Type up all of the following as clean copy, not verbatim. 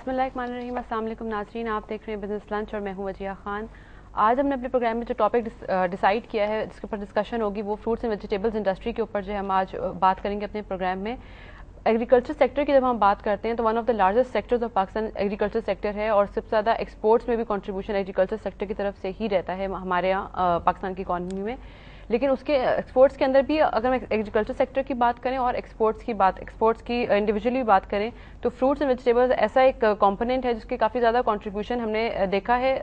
بسم اللہ الرحمن الرحیم. السلام علیکم ناظرین, آپ دیکھ رہے ہیں بزنس لنچ اور میں ہوں وجیہ خان. آج ہم نے اپنے پروگرام میں جو ٹاپک ڈیسائیڈ کیا ہے جس کے اوپر ڈسکشن ہوگی وہ فروٹس اینڈ ویجیٹیبلز انڈسٹری کے اوپر جو ہے ہم آج بات کریں گے اپنے پروگرام میں. ایگریکلچر سیکٹر کی جب ہم بات کرتے ہیں تو one of the largest sectors of Pakistan agriculture sector ہے اور سب سے زیادہ ایکسپورٹس میں بھی کنٹریبیوشن ایگریکلچر سیکٹر کی طرف سے ہی رہتا ہے ہمارے یہاں پاکستان کی اکانومی میں. لیکن اس کے ایکسپورٹس کے اندر بھی اگر ہم ایگریکلچر سیکٹر کی بات کریں اور ایکسپورٹس کی انڈیویجولی بات کریں تو فروٹس اینڈ ویجیٹیبلز ایسا ایک کمپوننٹ ہے جس کی کافی زیادہ کنٹریبیوشن ہم نے دیکھا ہے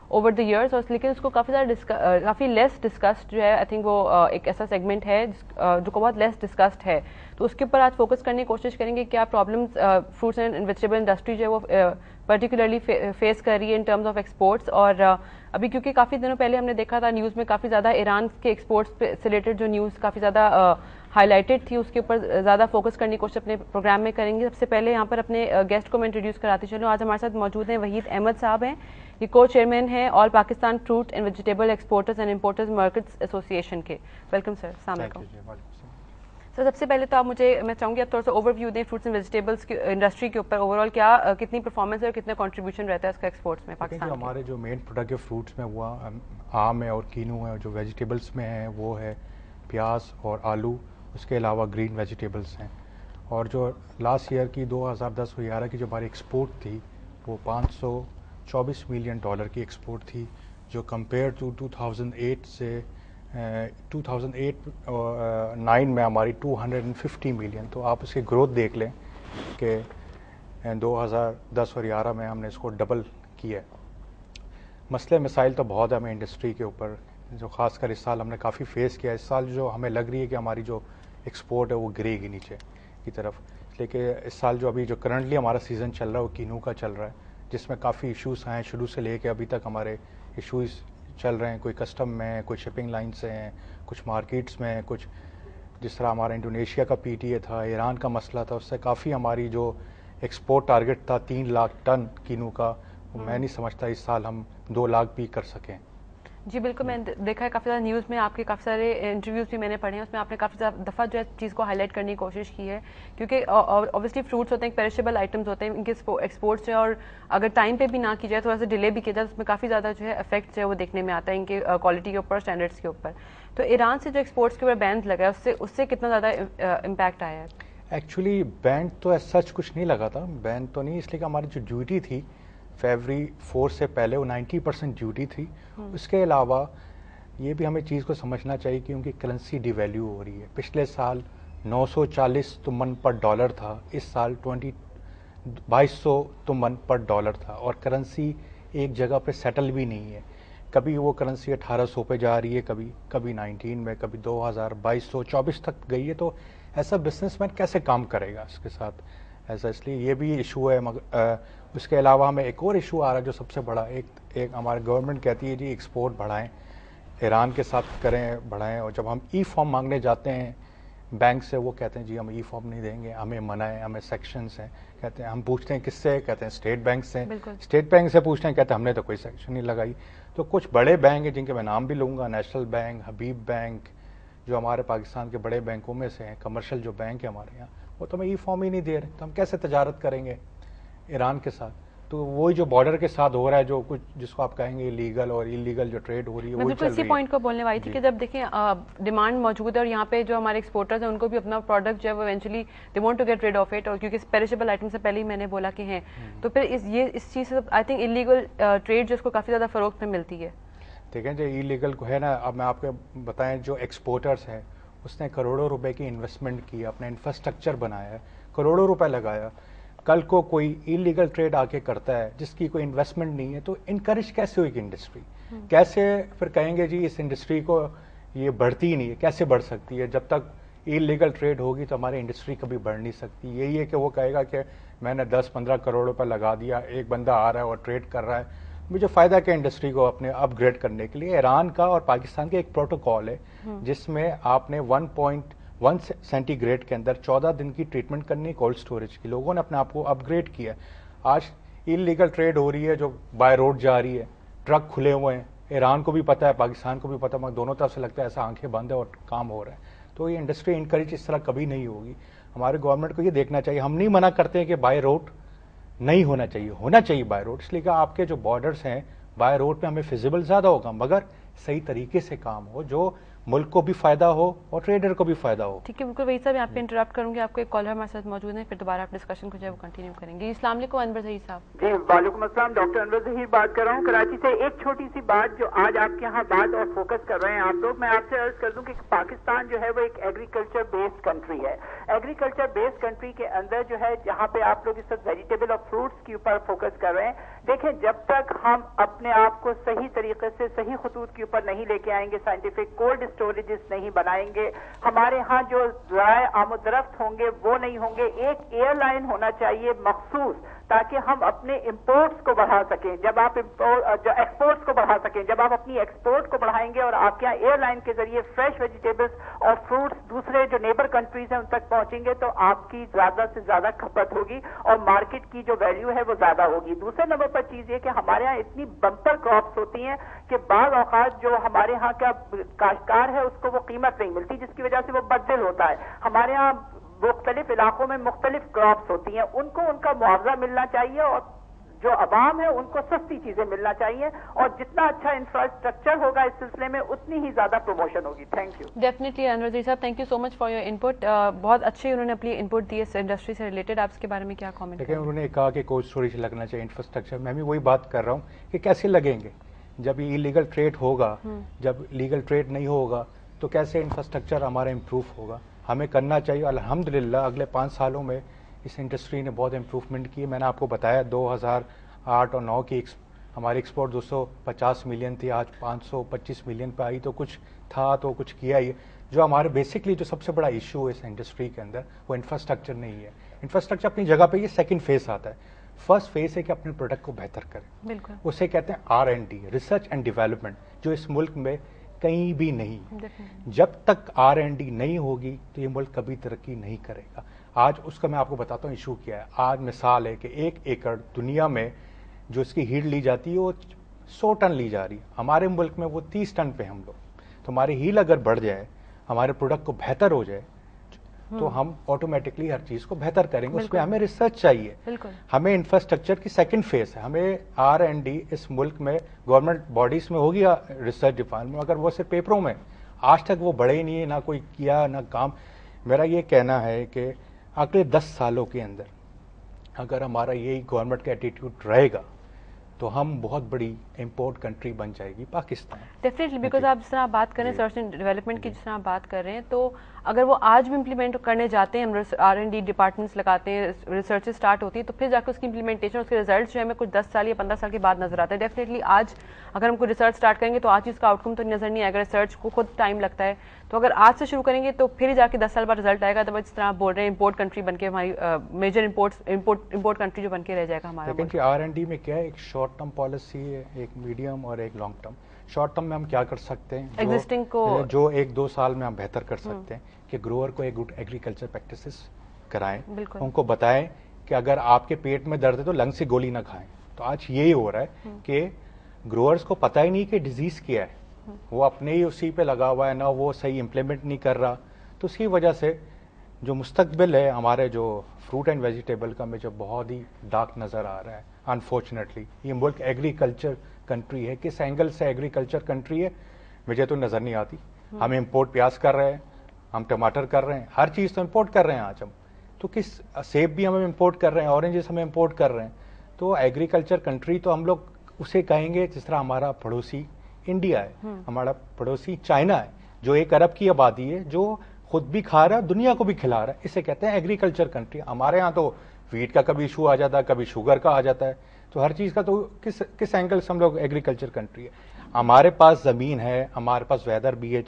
اوور دا ایئرس, اور لیکن اس کو کافی لیس ڈسکسڈ جو ہے. آئی تھنک وہ ایک ایسا سیگمنٹ ہے جو کو بہت لیس ڈسکسڈ ہے, تو اس کے اوپر آج فوکس کرنے کی کوشش کریں گے. کیا problems fruits and vegetable industry جو ہے وہ پرٹیکولرلی فیس کر رہی ہے ان ٹرمز آف ایکسپورٹس. اور ابھی کیونکہ کافی دنوں پہلے ہم نے دیکھا تھا نیوز میں کافی زیادہ ایران کے ایکسپورٹس سے ریلیٹڈ جو نیوز کافی زیادہ ہائی لائٹڈ تھی, اس کے اوپر زیادہ فوکس کرنے کی کوشش اپنے پروگرام میں کریں گے. سب سے پہلے یہاں پر اپنے گیسٹ کو میں انٹروڈیوس کراتی چلوں. آج ہمارے ساتھ موجود ہیں وحید احمد صاحب ہیں, یہ کو چیئرمین ہیں all Pakistan fruit and vegetable exporters and importers markets association کے. Welcome sir. السلام علیکم سر. سب سے پہلے تو میں چاہوں گی آپ تھوڑا سا اوور ویو دیں فروٹس اینڈ ویجیٹیبلس کی انڈسٹری کے اوپر اوور آل کتنی پرفارمنس ہے اور کتنا کنٹریبیوشن رہتا ہے اس کا ایکسپورٹس میں پاکستان. ہمارے جو مین پروڈکٹ ہے فروٹس میں وہ آم ہے اور کینو ہے, اور جو ویجیٹیبلس میں ہے وہ ہے پیاز اور آلو, اس کے علاوہ گرین ویجیٹیبلس ہیں. اور جو لاسٹ ایئر کی 2010-11 کی جو ہماری ایکسپورٹ تھی وہ $524 ملین کی ایکسپورٹ تھی, جو کمپیئر ٹو 2008 سے 2008-9 میں ہماری 250 ملین. تو آپ اس کی گروتھ دیکھ لیں کہ 2010 اور 11 میں ہم نے اس کو ڈبل کیا ہے. مسئلے مسائل تو بہت ہے ہمیں انڈسٹری کے اوپر, جو خاص کر اس سال ہم نے کافی فیس کیا. اس سال جو ہمیں لگ رہی ہے کہ ہماری جو ایکسپورٹ ہے وہ گرے گی نیچے کی طرف, اس لیے کہ اس سال جو ابھی جو کرنٹلی ہمارا سیزن چل رہا ہے وہ کینو کا چل رہا ہے, جس میں کافی ایشوز آئے ہیں شروع سے لے کے ابھی تک. ہمارے ایشوز چل رہے ہیں, کوئی کسٹم میں, کوئی شپنگ لائن سے ہیں, کچھ مارکیٹس میں, کچھ جس طرح ہمارا انڈونیشیا کا پی ٹی اے تھا, ایران کا مسئلہ تھا, اس سے کافی ہماری جو ایکسپورٹ ٹارگٹ تھا 3 لاکھ ٹن کینو کا, میں نہیں سمجھتا اس سال ہم 2 لاکھ بھی کر سکیں. جی بالکل, میں نے دیکھا ہے کافی زیادہ نیوز میں آپ کے کافی سارے انٹرویوز بھی میں نے پڑھے ہیں, اس میں آپ نے کافی زیادہ دفعہ جو ہے چیز کو ہائی لائٹ کرنے کی کوشش کی ہے. کیونکہ اوبیسلی فروٹس ہوتے ہیں, پیریشیبل آئٹمز ہوتے ہیں, ان کے ایکسپورٹس ہیں, اور اگر ٹائم پہ بھی نہ کی جائے, تھوڑا سا ڈیلے بھی کیا جائے, اس میں کافی زیادہ جو ہے افیکٹ جو ہے وہ دیکھنے میں آتا ہے ان کے کوالٹی کے اوپر, اسٹینڈرڈس کے اوپر. تو ایران سے جو ایکسپورٹس کے اوپر بینز لگا ہے اس سے کتنا زیادہ امپیکٹ آیا ہے؟ ایکچولی بین تو ایز سچ کچھ نہیں لگا تھا, بین تو نہیں, اس لیے کہ ہماری جو ڈیوٹی تھی فیبری 4 سے پہلے وہ 90% ڈیوٹی تھی. اس کے علاوہ یہ بھی ہمیں چیز کو سمجھنا چاہیے کہ ان کی کرنسی ڈی ویلیو ہو رہی ہے. پچھلے سال 940 تمن پر ڈالر تھا, اس سال 2200 تمن پر ڈالر تھا, اور کرنسی ایک جگہ پہ سیٹل بھی نہیں ہے. کبھی وہ کرنسی 1800 پہ جا رہی ہے, کبھی 19 میں, کبھی 2224 تک گئی ہے. تو ایسا بزنس مین کیسے کام کرے گا اس کے ساتھ ایسا, اس لیے یہ بھی ایشو ہے. اس کے علاوہ ہمیں ایک اور ایشو آ رہا ہے جو سب سے بڑا, ایک ہمارے گورنمنٹ کہتی ہے جی ایکسپورٹ بڑھائیں, ایران کے ساتھ کریں, بڑھائیں, اور جب ہم ای فارم مانگنے جاتے ہیں بینک سے وہ کہتے ہیں جی ہم ای فارم نہیں دیں گے, ہمیں منع ہے, ہمیں سیکشنز ہیں. کہتے ہیں ہم پوچھتے ہیں کس سے, کہتے ہیں اسٹیٹ بینک سے. اسٹیٹ بینک سے پوچھتے ہیں, کہتے ہیں ہم نے تو کوئی سیکشن نہیں لگائی. تو کچھ بڑے بینک ہیں جن کے میں نام بھی لوں گا, نیشنل بینک, حبیب بینک, جو ہمارے پاکستان کے بڑے بینکوں میں سے ہیں, کمرشل جو بینک ہے ہمارے یہاں, وہ تو ہمیں ای فارم ہی نہیں دے رہے. تو ہم کیسے تجارت کریں گے ایران کے ساتھ؟ تو وہی جو بارڈر کے ساتھ ہو رہا ہے, جو کچھ جس کو آپ کہیں گے لیگل اور انلیگل جو ٹریڈ ہو رہی ہے, وہی چل رہی ہے. اسی پوائنٹ کو بولنے والی تھی کہ جب دیکھیں ڈیمانڈ موجود ہے اور یہاں پہ جو ہمارے ایکسپورٹرز ہیں ان کو بھی اپنا پروڈکٹ جو ہے وہ eventually they want to get rid of it, اور کیونکہ پیریشیبل آئٹم سے پہلے ہی میں نے بولا کہ ہیں, تو پھر اس چیز سے آئی تھنک انلیگل ٹریڈ جو اس کو کافی زیادہ فروخت میں ملتی ہے. دیکھیں جو انلیگل کو ہے نا, اب میں آپ کو بتائیں, جو ایکسپورٹرز ہیں اس نے کروڑوں روپے کی انویسٹمنٹ کی, اپنا انفراسٹرکچر بنایا ہے, کروڑوں روپے لگایا. کل کو کوئی انلیگل ٹریڈ آ کے کرتا ہے جس کی کوئی انویسٹمنٹ نہیں ہے, تو انکریج کیسے ہوئی انڈسٹری؟ کیسے پھر کہیں گے جی اس انڈسٹری کو یہ بڑھتی ہی نہیں ہے؟ کیسے بڑھ سکتی ہے؟ جب تک انلیگل ٹریڈ ہوگی تو ہماری انڈسٹری کبھی بڑھ نہیں سکتی. یہی ہے کہ وہ کہے گا کہ میں نے 10-15 کروڑ روپے لگا دیا, ایک بندہ آ رہا ہے اور ٹریڈ کر رہا ہے, مجھے فائدہ کیا انڈسٹری کو اپنے اپ گریڈ کرنے کے لیے. ایران کا اور پاکستان کا ایک پروٹوکال ہے جس میں آپ نے 1.1 سینٹی گریڈ کے اندر 14 دن کی ٹریٹمنٹ کرنی ہے کولڈ سٹوریج کی. لوگوں نے اپنے آپ کو اپ گریڈ کیا. آج انلیگل ٹریڈ ہو رہی ہے جو بائی روڈ جا رہی ہے, ٹرک کھلے ہوئے ہیں, ایران کو بھی پتا ہے, پاکستان کو بھی پتا ہے, مگر دونوں طرف سے لگتا ہے ایسا آنکھیں بند ہے اور کام ہو رہا ہے. تو یہ انڈسٹری انکریج اس طرح کبھی نہیں ہوگی. ہمارے گورنمنٹ کو یہ دیکھنا چاہیے. ہم نہیں منع کرتے کہ بائی روڈ نہیں ہونا چاہیے بائی روڈ، اس لیے کہ آپ کے جو بارڈرز ہیں بائی روڈ پہ ہمیں فیزیبل زیادہ ہوگا، مگر صحیح طریقے سے کام ہو جو ملک کو بھی فائدہ ہو اور ٹریڈر کو بھی فائدہ ہو. ٹھیک ہے، بالکل وہی صاحب، یہاں پہ انٹرپٹ کروں گی، آپ کو ایک کالر ہمارے ساتھ موجود ہے، پھر دوبارہ آپ ڈسکشن کو جو ہے وہ کنٹینیو کریں گے. السلام علیکم انور ظہیر صاحب. جی وعلیکم السلام، ڈاکٹر انور ظہیر بات کر رہا ہوں کراچی سے. ایک چھوٹی سی بات جو آج آپ کے یہاں بات اور فوکس کر رہے ہیں آپ لوگ، میں آپ سے عرض کر دوں کہ پاکستان جو ہے وہ ایک ایگریکلچر بیسڈ کنٹری ہے. ایگریکلچر بیسڈ کنٹری کے اندر جو ہے جہاں پہ آپ لوگ اس وقت ویجیٹیبل اور فروٹس کے اوپر فوکس کر رہے ہیں، دیکھیں جب تک ہم اپنے آپ کو صحیح طریقے سے صحیح خطوط کے اوپر نہیں لے کے آئیں گے، سائنٹیفک کولڈ اسٹوریجز نہیں بنائیں گے، ہمارے ہاں جو ذرائع آمد رفت ہوں گے وہ نہیں ہوں گے. ایک ایئر لائن ہونا چاہیے مخصوص تاکہ ہم اپنے امپورٹس کو بڑھا سکیں. جب آپ ایکسپورٹس کو بڑھا سکیں، جب آپ اپنی ایکسپورٹ کو بڑھائیں گے اور آپ کے یہاں ایئر لائن کے ذریعے فریش ویجیٹیبلس اور فروٹس دوسرے جو نیبر کنٹریز ہیں ان تک پہنچیں گے تو آپ کی زیادہ سے زیادہ کھپت ہوگی اور مارکیٹ کی جو ویلیو ہے وہ زیادہ ہوگی. دوسرے نمبر پر چیز یہ کہ ہمارے ہاں اتنی بمپر کراپس ہوتی ہیں کہ بعض اوقات جو ہمارے ہاں کا کاشتکار ہے اس کو وہ قیمت نہیں ملتی، جس کی وجہ سے وہ بددل ہوتا ہے. ہمارے ہاں مختلف علاقوں میں مختلف کراپس ہوتی ہیں، ان کو ان کا معاوضہ ملنا چاہیے اور جو عوام ہے ان کو سستی چیزیں ملنا چاہیے، اور جتنا اچھا انفراسٹرکچر ہوگا اس سلسلے میں اتنی ہی زیادہ پروموشن ہوگی. Thank you. ڈیفینیٹلی انور ظہیر صاحب، thank you so much for your input. بہت اچھے انہوں نے اپنی انپٹ دی اس انڈسٹری سے ریلیٹڈ. آپ اس کے بارے میں کیا کامنٹ دیکھیں انہوں نے کہا کہ کولڈ اسٹوریج لگنا چاہیے انفراسٹرکچر. میں بھی وہی بات کر رہا ہوں کہ کیسے لگیں گے جب یہ لیگل ٹریڈ ہوگا، جب لیگل ٹریڈ نہیں ہوگا تو کیسے انفراسٹرکچر ہمارا امپروو ہوگا. ہمیں کرنا چاہیے. الحمدللہ اگلے 5 سالوں میں اس انڈسٹری نے بہت امپروومنٹ کی. میں نے آپ کو بتایا 2008 اور 9 کی ہماری ایکسپورٹ 250 ملین تھی، آج 525 ملین پہ آئی. تو کچھ تھا تو کچھ کیا ہی. جو ہمارے بیسکلی جو سب سے بڑا ایشو ہے اس انڈسٹری کے اندر وہ انفراسٹرکچر نہیں ہے. انفراسٹرکچر اپنی جگہ پہ یہ سیکنڈ فیز آتا ہے. فرسٹ فیز ہے کہ اپنے پروڈکٹ کو بہتر کریں. بالکل اسے کہتے ہیں R&D، ریسرچ اینڈ ڈیولپمنٹ، جو اس ملک میں کہیں بھی نہیں. جب تک R&D نہیں ہوگی تو یہ ملک کبھی ترقی نہیں کرے گا. آج اس کا میں آپ کو بتاتا ہوں ایشو کیا ہے. آج مثال ہے کہ 1 ایکڑ دنیا میں جو اس کی ہیل لی جاتی ہے وہ 100 ٹن لی جا رہی ہے. ہمارے ملک میں وہ 30 ٹن پہ ہم لوگ. تو ہماری ہیل اگر بڑھ جائے، ہمارے پروڈکٹ کو بہتر ہو جائے تو ہم آٹومیٹکلی ہر چیز کو بہتر کریں گے. اس پہ ہمیں ریسرچ چاہیے. ہمیں انفراسٹرکچر کی سیکنڈ فیز ہے. ہمیں R&D اس ملک میں گورنمنٹ باڈیز میں ہوگی ریسرچ ڈپارٹمنٹ، اگر وہ صرف پیپروں میں آج تک وہ بڑھے ہی نہیں ہے، نہ کوئی کیا نہ کام. میرا یہ کہنا ہے کہ اگلے 10 سالوں کے اندر اگر ہمارا یہی گورنمنٹ کا ایٹیٹیوڈ رہے گا تو ہم بہت بڑی امپورٹ کنٹری بن جائے گی پاکستان. ڈیفینیٹلی، بیکاز آپ جس طرح بات کر رہے ہیں ریسرچ اینڈ ڈیولپمنٹ کی، جس طرح آپ بات کر رہے ہیں، تو اگر وہ آج بھی امپلیمنٹ کرنے جاتے ہیں، ہم R&D ڈپارٹمنٹس لگاتے ہیں، ریسرچ اسٹارٹ ہوتی ہے، تو پھر جا کے اس کی امپلیمنٹیشن، اس کے ریزلٹس جو ہے ہمیں کچھ 10 سال یا 15 سال کے بعد نظر آتا ہے. ڈیفینیٹلی آج اگر ہم کوئی ریسرچ اسٹارٹ کریں گے تو آج اس کا آؤٹ کم تو نظر نہیں آئے گا. ریسرچ کو خود ٹائم لگتا ہے، تو اگر آج سے شروع کریں گے تو پھر جا کے 10 سال بعد رزلٹ آئے گا. تو جس طرح آپ بول رہے ہیں امپورٹ کنٹری بن کے ہماری میجر امپورٹ کنٹری جو بن کے رہ جائے گا ہمارا. لیکن R&D میں کیا ہے، ایک شارٹ ٹرم پالیسی ہے، ایک میڈیم اور ایک لانگ ٹرم. شارٹ ٹرم میں ہم کیا کر سکتے ہیں، ایگزسٹنگ کو جو 1-2 سال میں ہم بہتر کر سکتے ہیں کہ گروور کو ایک گڈ ایگریکلچر پریکٹسز کرائیں. ان کو بتائیں کہ اگر آپ کے پیٹ میں درد ہے تو لنگ سے گولی نہ کھائیں. تو آج یہی ہو رہا ہے کہ گروورز کو پتہ ہی نہیں کہ ڈیزیز کیا ہے، وہ اپنے ہی اسی پہ لگا ہوا ہے، نہ وہ صحیح امپلیمنٹ نہیں کر رہا. تو اس کی وجہ سے جو مستقبل ہے ہمارے جو فروٹ اینڈ ویجیٹیبل کا، مجھے بہت ہی ڈارک نظر آ رہا ہے. انفارچونیٹلی یہ ملک ایگریکلچر کنٹری ہے. کس اینگل سے ایگریکلچر کنٹری ہے مجھے تو نظر نہیں آتی. ہم امپورٹ پیاز کر رہے ہیں، ہم ٹماٹر کر رہے ہیں، ہر چیز تو امپورٹ کر رہے ہیں آج ہم. تو کس سیب بھی ہم امپورٹ کر رہے ہیں، اورنجز ہم امپورٹ کر رہے ہیں. تو ایگریکلچر کنٹری تو ہم لوگ اسے کہیں گے جس طرح ہمارا پڑوسی انڈیا ہے، ہمارا پڑوسی چائنا ہے جو 1 ارب کی آبادی ہے، جو خود بھی کھا رہا ہے، دنیا کو بھی کھلا رہا ہے. اسے کہتے ہیں ایگریکلچر کنٹری. ہمارے ہاں تو ویٹ کا کبھی ایشو آ جاتا ہے، کبھی شوگر کا آ جاتا ہے. تو ہر چیز کا تو کس اینگل سے ہم لوگ ایگریکلچر کنٹری ہے. ہمارے پاس زمین ہے، ہمارے پاس ویدر بھی ہے،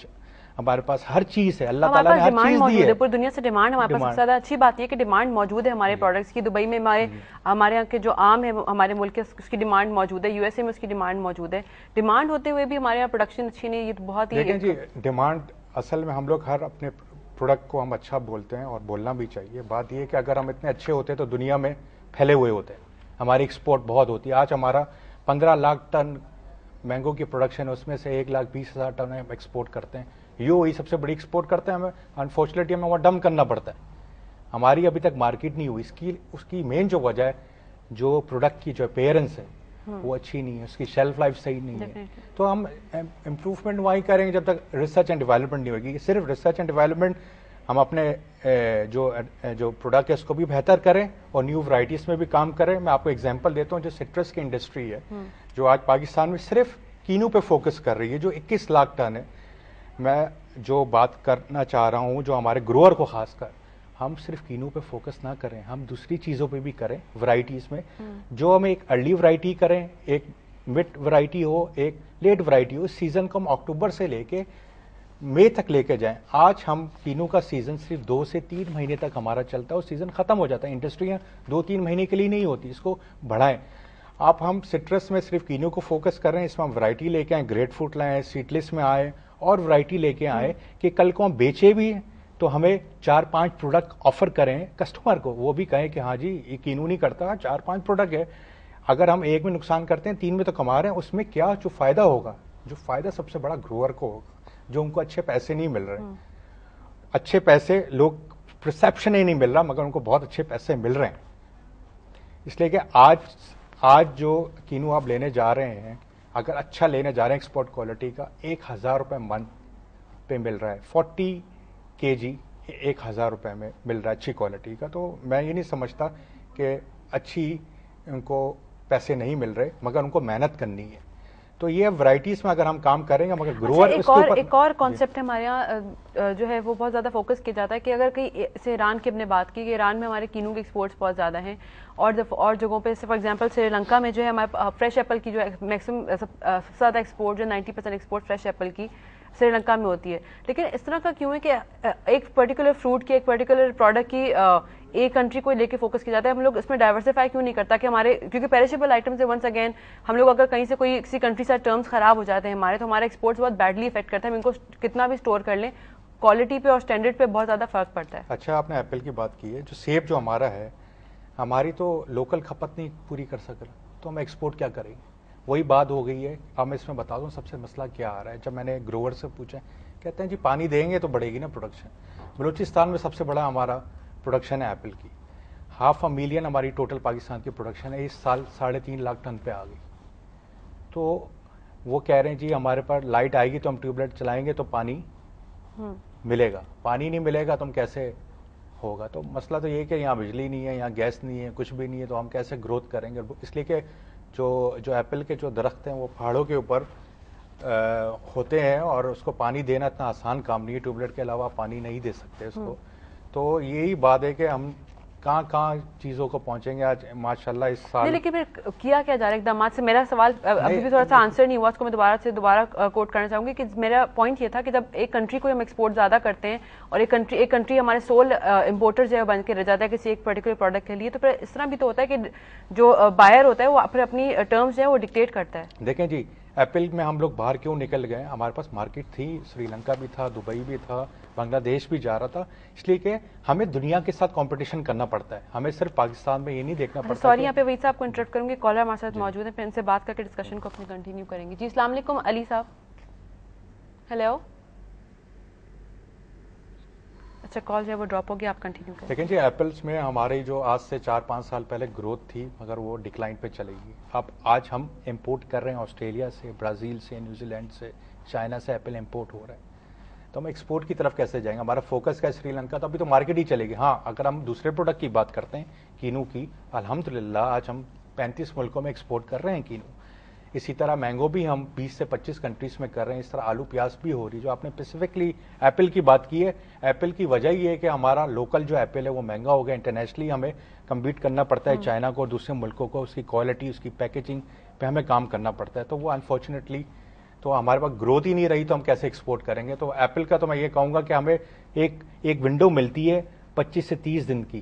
ہمارے پاس ہر چیز ہے. اللہ تعالیٰ نے ہر چیز دی ہے. پوری دنیا سے ڈیمانڈ ہمارے پاس. سب سے زیادہ اچھی بات یہ کہ ڈیمانڈ موجود ہے ہمارے پروڈکٹس کی. دبئی میں ہمارے یہاں کے جو آم ہے ہمارے ملک کے، اس کی ڈیمانڈ موجود ہے. USA میں اس کی ڈیمانڈ موجود ہے. ڈیمانڈ ہوتے ہوئے بھی ہمارے یہاں پروڈکشن اچھی نہیں. یہ تو بہت ہی دیکھیں جی، ڈیمانڈ اصل میں ہم لوگ ہر اپنے پروڈکٹ کو ہم اچھا بولتے ہیں اور بولنا بھی چاہیے. بات یہ ہے کہ اگر ہم اتنے اچھے ہوتے تو دنیا میں پھیلے ہوئے ہوتے. ہماری ایکسپورٹ بہت ہوتی ہے. آج ہمارا 15 لاکھ ٹن مینگو کی پروڈکشن ہے، اس میں سے 1,20,000 ٹن ہم ایکسپورٹ کرتے ہیں. UAE سب سے بڑی ایکسپورٹ کرتے ہیں. ہمیں انفارچونیٹلی ہمیں وہاں ڈمپ کرنا پڑتا ہے. ہماری ابھی تک مارکیٹ نہیں ہوئی. اس کی مین جو وجہ ہے جو پروڈکٹ کی جو اپیئرنس ہے وہ اچھی نہیں ہے, اس کی شیلف لائف صحیح نہیں ہے. تو ہم امپروومنٹ وہیں کریں گے جب تک ریسرچ اینڈ ڈیولپمنٹ نہیں ہوگی. صرف ریسرچ اینڈ ڈیولپمنٹ ہم اپنے جو پروڈکٹ ہے اس کو بھی بہتر کریں اور نیو ورائٹیز میں بھی کام کریں. میں آپ کو ایگزامپل دیتا ہوں, جو سٹرس کی انڈسٹری ہے جو آج پاکستان میں صرف کینو پہ فوکس کر رہی ہے, جو 21 لاکھ ٹن ہے. میں جو بات کرنا چاہ رہا ہوں, جو ہمارے گروور کو خاص کر, ہم صرف کینو پہ فوکس نہ کریں, ہم دوسری چیزوں پہ بھی کریں ورائٹیز میں. جو ہم ایک ارلی ورائٹی کریں, ایک مڈ ورائٹی ہو, ایک لیٹ ورائٹی ہو. اس سیزن کو ہم اکتوبر سے لے کے مئی تک لے کے جائیں. آج ہم کینو کا سیزن صرف 2 سے 3 مہینے تک ہمارا چلتا ہے اور سیزن ختم ہو جاتا ہے. انڈسٹریاں 2-3 مہینے کے لیے نہیں ہوتی, اس کو بڑھائیں. آپ ہم سٹرس میں صرف کینو کو فوکس کر رہے ہیں, اس میں ہم ورائٹی لے کے آئیں, گریپ فروٹ لائیں, سیڈلیس میں آئے اور ورائٹی لے کے آئے کہ کل کو ہم بیچے بھی تو ہمیں 4-5 پروڈکٹ آفر کریں کسٹمر کو, وہ بھی کہیں کہ ہاں جی یہ کینو نہیں کرتا, 4-5 پروڈکٹ ہے. اگر ہم ایک میں نقصان کرتے ہیں 3 میں تو کما رہے ہیں. اس میں کیا جو فائدہ ہوگا, جو فائدہ سب سے بڑا گروور کو ہوگا, جو ان کو اچھے پیسے نہیں مل رہے. اچھے پیسے لوگ پرسیپشن ہی نہیں مل رہا, مگر ان کو بہت اچھے پیسے مل رہے ہیں. اس لیے کہ آج جو کینو آپ لینے جا رہے ہیں, اگر اچھا لینے جا رہے ہیں ایکسپورٹ کوالٹی کا, 1,000 روپے منتھ پہ مل رہا ہے. 40 kg 1,000 روپے میں مل رہا ہے اچھی کوالٹی کا. تو میں یہ نہیں سمجھتا کہ اچھی ان کو پیسے نہیں مل رہے, مگر ان کو محنت کرنی ہے. تو یہ ورائٹیز میں اگر ہم کام کریں گے, مگر گروور ایک اور کانسیپٹ ہمارے یہاں جو ہے وہ بہت زیادہ فوکس کیا جاتا ہے کہ اگر کہیں سے ایران کی ہم نے بات کی کہ ایران میں ہمارے کینو کے ایکسپورٹس بہت زیادہ ہیں, اور جگہوں پہ فار ایگزامپل سری لنکا میں جو ہے ہمارے فریش ایپل کی جو میکسیمم سب سے زیادہ ایکسپورٹ جو 90% ایکسپورٹ فریش ایپل کی سری لنکا میں ہوتی ہے. لیکن اس طرح کا کیوں ہے کہ ایک پرٹیکولر فروٹ کی, ایک پرٹیکولر پروڈکٹ کی ایک کنٹری کو لے کے فوکس کیا جاتا ہے. ہم لوگ اس میں ڈائیورسیفائی کیوں نہیں کرتا کہ ہمارے, کیونکہ پیریشیبل آئٹمز ہے, ونس اگین ہم لوگ اگر کہیں سے کوئی کسی کنٹری سے ٹرمز خراب ہو جاتے ہیں ہمارے, تو ہمارے ایکسپورٹس بہت بیڈلی افیکٹ کرتا ہے. ہم ان کو کتنا بھی اسٹور کر لیں, کوالٹی پہ اور اسٹینڈرڈ پہ بہت زیادہ فرق پڑتا ہے. اچھا, آپ نے ایپل کی بات کی ہے, جو سیب جو ہمارا ہے, ہماری تو لوکل کھپت نہیں پوری کر سک رہا, تو ہم ایکسپورٹ کیا کریں گے؟ وہی بات ہو گئی ہے. اب میں اس میں بتا دوں سب سے مسئلہ کیا آ رہا ہے. جب میں نے گروور سے پوچھا, کہتے ہیں جی پانی دیں گے تو بڑھے گی نا پروڈکشن. بلوچستان میں سب سے بڑا ہمارا پروڈکشن ہے ایپل کی, 500,000 ہماری ٹوٹل پاکستان کی پروڈکشن ہے. اس سال 3.5 لاکھ ٹن پہ آ گئی. تو وہ کہہ رہے ہیں جی ہمارے پاس لائٹ آئے گی تو ہم ٹیوب لائٹ چلائیں گے تو پانی ملے گا, پانی نہیں ملے گا تو ہم کیسے ہوگا؟ تو مسئلہ تو یہ کہ یہاں بجلی نہیں ہے, یہاں گیس نہیں ہے, کچھ بھی نہیں ہے, تو ہم کیسے گروتھ کریں گے؟ اس لیے کہ جو ایپل کے جو درخت ہیں وہ پہاڑوں کے اوپر ہوتے ہیں اور اس کو پانی دینا اتنا آسان کام نہیں ہے. ٹیوب لائٹ کے علاوہ پانی نہیں دے سکتے اس کو. تو یہی بات ہے کہ ہم کہاں چیزوں کو پہنچیں گے. آج ماشاءاللہ اس سال لیکن پھر کیا جا رہا ہے اقدامات سے؟ میرا سوال ابھی بھی تھوڑا سا آنسر نہیں ہوا, اس کو میں دوبارہ کوٹ کرنا چاہوں گی کہ میرا پوائنٹ یہ تھا کہ جب ایک کنٹری کو ہم ایکسپورٹ زیادہ کرتے ہیں اور ایک کنٹری ہمارے سول امپورٹر جو ہے بن کے رہ جاتا ہے کسی ایک پرٹیکولر پروڈکٹ کے لیے, تو پھر اس طرح بھی تو ہوتا ہے کہ جو بائر ہوتا ہے وہ پھر اپنی ٹرمز جو ہے وہ ڈکٹیٹ کرتا ہے. دیکھیں جی, ایپل میں ہم لوگ باہر کیوں نکل گئے؟ ہمارے پاس مارکیٹ تھی, سری لنکا بھی تھا, دبئی بھی تھا, بنگلہ دیش بھی جا رہا تھا. اس لیے کہ ہمیں دنیا کے ساتھ کمپٹیشن کرنا پڑتا ہے, ہمیں صرف پاکستان میں یہ نہیں دیکھنا پڑتا. سوری, یہاں پہ وہی صاحب کو انٹرپٹ کروں گی, کالر ہمارے ساتھ موجود ہیں, پھر ان سے بات کر کے ڈسکشن کو اپنی کنٹینیو کریں گے. جی السلام علیکم علی صاحب. ہیلو. اچھا, کال جو ہے وہ ڈراپ ہو گیا, آپ کنٹینیو کریں. لیکن جی ایپلس میں ہماری جو آج سے 4-5 سال پہلے گروتھ تھی, مگر وہ ڈکلائن پہ چلے گی. اب آج ہم امپورٹ کر رہے ہیں آسٹریلیا سے, برازیل سے, نیوزی لینڈ سے, چائنا سے ایپل امپورٹ ہو رہا ہے. تو ہم ایکسپورٹ کی طرف کیسے جائیں گے؟ ہمارا فوکس کیا ہے؟ سری لنکا. تو ابھی تو مارکیٹ ہی چلے گی. ہاں, اگر ہم دوسرے پروڈکٹ کی بات کرتے ہیں, کینو کی, الحمدللہ آج ہم 35 ملکوں میں ایکسپورٹ کر رہے ہیں کینو. اسی طرح مینگو بھی ہم 20 سے 25 کنٹریز میں کر رہے ہیں. اس طرح آلو پیاز بھی ہو رہی. جو آپ نے اسپیسیفکلی ایپل کی بات کی ہے, ایپل کی وجہ یہ ہے کہ ہمارا لوکل جو ایپل ہے وہ مہنگا ہو گیا. انٹرنیشنلی ہمیں کمپیٹ کرنا پڑتا ہے چائنا کو اور دوسرے ملکوں کو. اس کی کوالٹی, اس کی پیکیجنگ پہ ہمیں کام کرنا پڑتا ہے. تو وہ انفارچونیٹلی تو ہمارے پاس گروتھ ہی نہیں رہی, تو ہم کیسے ایکسپورٹ کریں گے؟ تو ایپل کا تو میں یہ کہوں گا کہ ہمیں ایک ونڈو ملتی ہے 25 سے 30 دن کی,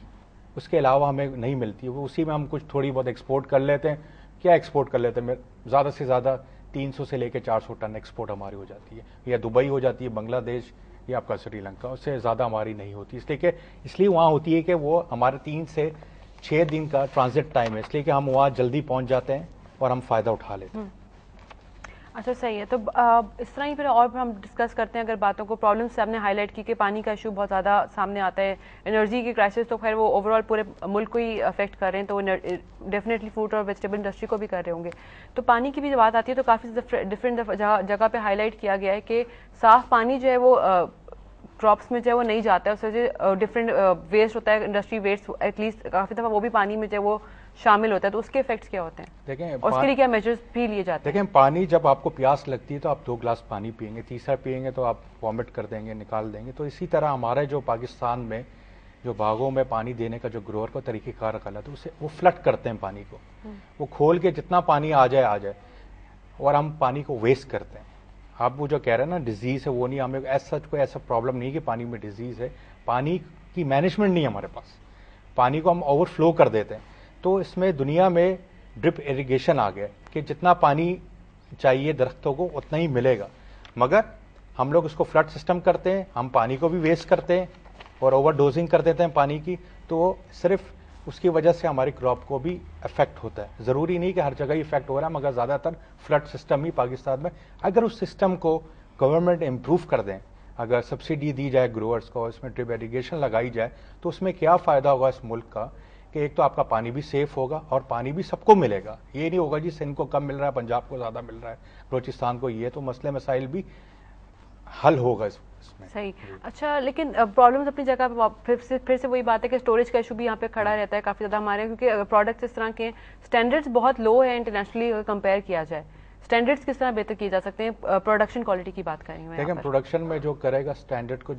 اس کے علاوہ ہمیں نہیں ملتی. وہ اسی میں ہم کچھ تھوڑی بہت ایکسپورٹ کر لیتے ہیں. کیا ایکسپورٹ کر لیتے ہیں؟ زیادہ سے زیادہ 300 سے لے کے 400 ٹن ایکسپورٹ ہماری ہو جاتی ہے, یا دبئی ہو جاتی ہے, بنگلہ دیش, یا آپ کا سری لنکا. اس سے زیادہ ہماری نہیں ہوتی. اس لیے وہاں ہوتی ہے کہ وہ ہمارے 3 سے 6 دن کا ٹرانزٹ ٹائم ہے, اس لیے کہ ہم وہاں جلدی پہنچ جاتے ہیں اور ہم فائدہ اٹھا لیتے ہیں. اچھا صحیح ہے. تو اس طرح ہی پھر اور ہم ڈسکس کرتے ہیں اگر باتوں کو. پرابلمس سے آپ نے ہائی لائٹ کی کہ پانی کا ایشو بہت زیادہ سامنے آتا ہے. انرجی کی کرائسس تو خیر وہ اوور آل پورے ملک کو ہی افیکٹ کر رہے ہیں, تو ڈیفینیٹلی فوڈ اور ویجیٹیبل انڈسٹری کو بھی کر رہے ہوں گے. تو پانی کی بھی جب بات آتی ہے تو کافی ڈفرینٹ جگہ پہ ہائی لائٹ کیا گیا ہے کہ صاف پانی جو ہے وہ کراپس میں جو ہے وہ نہیں جاتا ہے, اس سے ڈفرینٹ ویسٹ ہوتا ہے, انڈسٹری ویسٹ ایٹ لیسٹ کافی دفعہ وہ بھی پانی میں جو ہے وہ شامل ہوتا ہے. تو اس کے افیکٹس کیا ہوتے ہیں, دیکھیں اور اس کے لیے کیا میجرز بھی لیے جاتے ہیں؟ دیکھیں پانی جب آپ کو پیاس لگتی ہے تو آپ 2 گلاس پانی پئیں گے, تیسرا پئیں گے تو آپ وامٹ کر دیں گے, نکال دیں گے. تو اسی طرح ہمارے جو پاکستان میں جو باغوں میں پانی دینے کا جو گروور کا طریقہ کار غلط ہے, اسے وہ فلٹ کرتے ہیں پانی کو, وہ کھول کے جتنا پانی آ جائے اور ہم پانی کو ویسٹ کرتے ہیں. آپ وہ جو کہہ رہے ہیں نا ڈیزیز ہے, وہ نہیں, ہمیں کوئی ایسا پرابلم نہیں کہ پانی میں ڈیزیز ہے. پانی کی مینجمنٹ نہیں ہے ہمارے پاس, پانی کو ہم اوور فلو کر دیتے ہیں. تو اس میں دنیا میں ڈرپ اریگیشن آ گیا کہ جتنا پانی چاہیے درختوں کو اتنا ہی ملے گا, مگر ہم لوگ اس کو فلڈ سسٹم کرتے ہیں, ہم پانی کو بھی ویسٹ کرتے ہیں اور اوور ڈوزنگ کر دیتے ہیں پانی کی. تو صرف اس کی وجہ سے ہماری کراپ کو بھی افیکٹ ہوتا ہے. ضروری نہیں کہ ہر جگہ ہی افیکٹ ہو رہا ہے, مگر زیادہ تر فلڈ سسٹم ہی پاکستان میں. اگر اس سسٹم کو گورنمنٹ امپروو کر دیں, اگر سبسڈی دی جائے گروورس کو, اس میں ڈرپ اریگیشن لگائی جائے, تو اس میں کیا فائدہ ہوگا اس ملک کا کہ ایک تو آپ کا پانی بھی سیف ہوگا اور پانی بھی سب کو ملے گا. یہ نہیں ہوگا جی سندھ کو کم مل رہا ہے, پنجاب کو زیادہ مل رہا ہے, بلوچستان کو یہ. تو مسئلے مسائل بھی حل ہوگا اس میں. صحیح. اچھا, لیکن پرابلمس اپنی جگہ پہ پھر سے وہی بات ہے کہ اسٹوریج کا ایشو بھی یہاں پہ کھڑا رہتا ہے کافی زیادہ ہمارے, کیونکہ پروڈکٹس اس طرح کے اسٹینڈرڈس بہت لو ہے انٹرنیشنلی کمپیئر کیا جائے. اسٹینڈرڈس کس طرح بہتر کیے جا سکتے ہیں؟ پروڈکشن کوالٹی کی بات کریں گے. دیکھیں پروڈکشن میں جو کرے گا اسٹینڈرڈ کو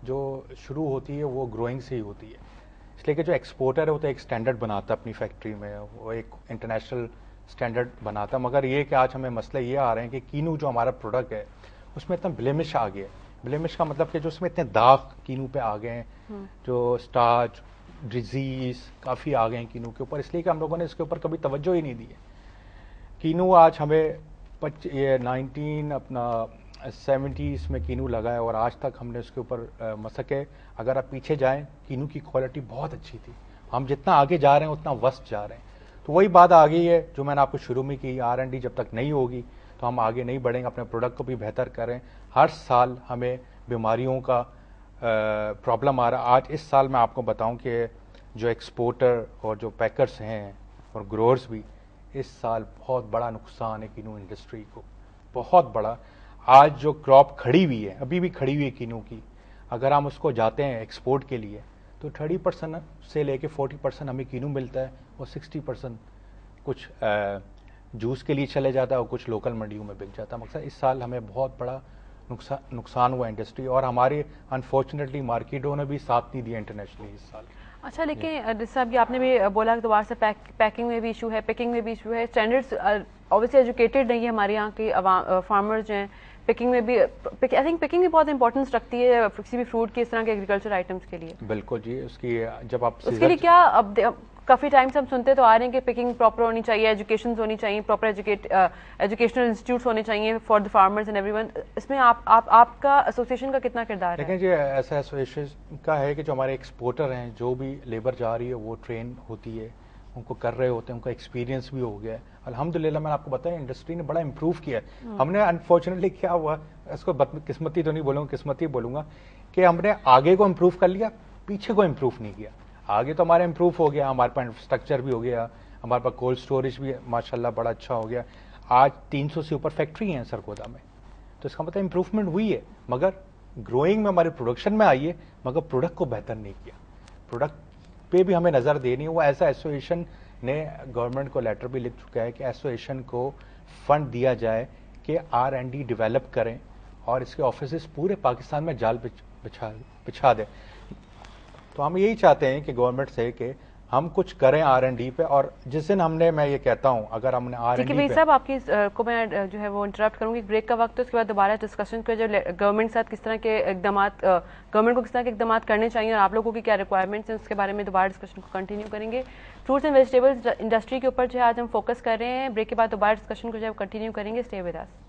جو شروع ہوتی ہے وہ گروئنگ سے ہی ہوتی ہے. اس لیے کہ جو ایکسپورٹر ہے وہ تو ایک اسٹینڈرڈ بناتا ہے اپنی فیکٹری میں, وہ ایک انٹرنیشنل اسٹینڈرڈ بناتا ہے. مگر یہ کہ آج ہمیں مسئلہ یہ آ رہے ہیں کہ کینو جو ہمارا پروڈکٹ ہے اس میں اتنا بلیمش آ گیا ہے. بلیمش کا مطلب کہ جو اس میں اتنے داغ کینو پہ آ گئے ہیں, جو اسٹارچ ڈیزیز کافی آ گئے ہیں کینو کے اوپر, اس لیے کہ ہم لوگوں نے اس کے اوپر کبھی توجہ ہی نہیں دی ہے. کینو آج ہمیں 1970s میں کینو لگا ہے اور آج تک ہم نے اس کے اوپر مسک ہے. اگر آپ پیچھے جائیں کینو کی کوالٹی بہت اچھی تھی, ہم جتنا آگے جا رہے ہیں اتنا وسط جا رہے ہیں. تو وہی بات آ گئی ہے جو میں نے آپ کو شروع میں کی, R&D جب تک نہیں ہوگی تو ہم آگے نہیں بڑھیں گے, اپنے پروڈکٹ کو بھی بہتر کریں. ہر سال ہمیں بیماریوں کا پرابلم آ رہا ہے. آج اس سال میں آپ کو بتاؤں کہ جو ایکسپورٹر اور جو پیکرز ہیں اور گروورز بھی, اس سال بہت بڑا نقصان ہے کینو انڈسٹری کو, بہت بڑا. آج جو کراپ کھڑی ہوئی ہے, ابھی بھی کھڑی ہوئی ہے کینو کی, اگر ہم اس کو جاتے ہیں ایکسپورٹ کے لیے تو 30% سے لے کے 40% ہمیں کینو ملتا ہے, اور 60% کچھ جوس کے لیے چلے جاتا ہے اور کچھ لوکل منڈیوں میں بک جاتا ہے. مقصد اس سال ہمیں بہت بڑا نقصان ہوا انڈسٹری, اور ہماری انفارچونیٹلی مارکیٹوں نے بھی ساتھ نہیں دیا انٹرنیشنلی اس سال. اچھا, لیکن صاحب یہ آپ نے بھی بولا کہ دوبارہ سے پیکنگ میں بھی ایشو ہے, پیکنگ میں بھی ایشو ہے. اسٹینڈرڈس اوبیسلی ایجوکیٹڈ نہیں ہے ہمارے یہاں کے فارمرز جو ہیں. پیکنگ میں بھی آئی تھنک پیکنگ بھی بہت امپورٹنس رکھتی ہے کسی بھی فروٹ کی اس طرح کے ایگریکلچر آئٹمس کے لیے. بالکل جی, اس کی جب آپ اس کے لیے کیا اب کافی ٹائم سے ہم سنتے تو آ رہے ہیں کہ پیکنگ پراپر ہونی چاہیے, ایجوکیشنز ہونی چاہیے, پراپر ایجوکیشنل انسٹیٹیوٹس ہونے چاہیے for the farmers and every one. اس میں آپ کا ایسوسیشن کا کتنا کردار ہے؟ دیکھیں جی, ایسا ایسوسیشن کا ہے کہ جو ہمارے ایکسپورٹر ہیں, جو بھی لیبر جا رہی ہے وہ ٹرین ہوتی ہے, ان کو کر رہے ہوتے ہیں, ان کا ایکسپیرینس بھی ہو گیا ہے الحمدللہ. میں نے آپ کو بتایا انڈسٹری نے بڑا امپروو کیا ہے. ہم نے انفارچونیٹلی کیا ہوا, اس کو قسمتی تو نہیں بولوں گا, قسمتی بولوں گا کہ ہم نے آگے کو امپروو کر لیا, پیچھے کو امپروو نہیں کیا. آگے تو ہمارا امپروو ہو گیا, ہمارے پاس انفراسٹرکچر بھی ہو گیا, ہمارے پاس کولڈ اسٹوریج بھی ماشاءاللہ بڑا اچھا ہو گیا. آج 300 سے اوپر فیکٹری ہیں سرگودا میں, تو اس کا مطلب امپروومنٹ ہوئی ہے. مگر گروئنگ میں ہماری پروڈکشن میں آئی ہے, مگر پروڈکٹ کو بہتر نہیں کیا. پروڈکٹ پہ بھی ہمیں نظر دینی ہے. وہ ایسا ایسوسیشن نے گورنمنٹ کو لیٹر بھی لکھ چکا ہے کہ ایسوسیشن کو فنڈ دیا جائے کہ R&D ڈیولپ کریں اور اس کے آفیسز پورے پاکستان میں جال بچھا دیں. تو ہم یہی چاہتے ہیں کہ گورنمنٹ سے کہ ہم کچھ کریں R&D پہ. اور جس دن میں یہ کہتا ہوں اگر ہم نے R&D پہ صاحب آپ کی کو میں جو ہے وہ انٹرپٹ کروں گی, بریک کا وقت ہے, اس کے بعد دوبارہ ڈسکشن پہ جو گورنمنٹ کے ساتھ کس طرح کے اقدامات, گورنمنٹ کو کس طرح کے اقدامات کرنے چاہیے اور آپ لوگوں کی کیا ریکوائرمنٹس ہیں, اس کے بارے میں دوبارہ ڈسکشن کو کنٹینیو کریں گے. فروٹس اینڈ ویجیٹیبلز انڈسٹری کے اوپر جو ہے آج ہم فوکس کر رہے ہیں. بریک کے بعد دوبارہ ڈسکشن کو جو ہے کنٹینیو کریں گے. Stay with us.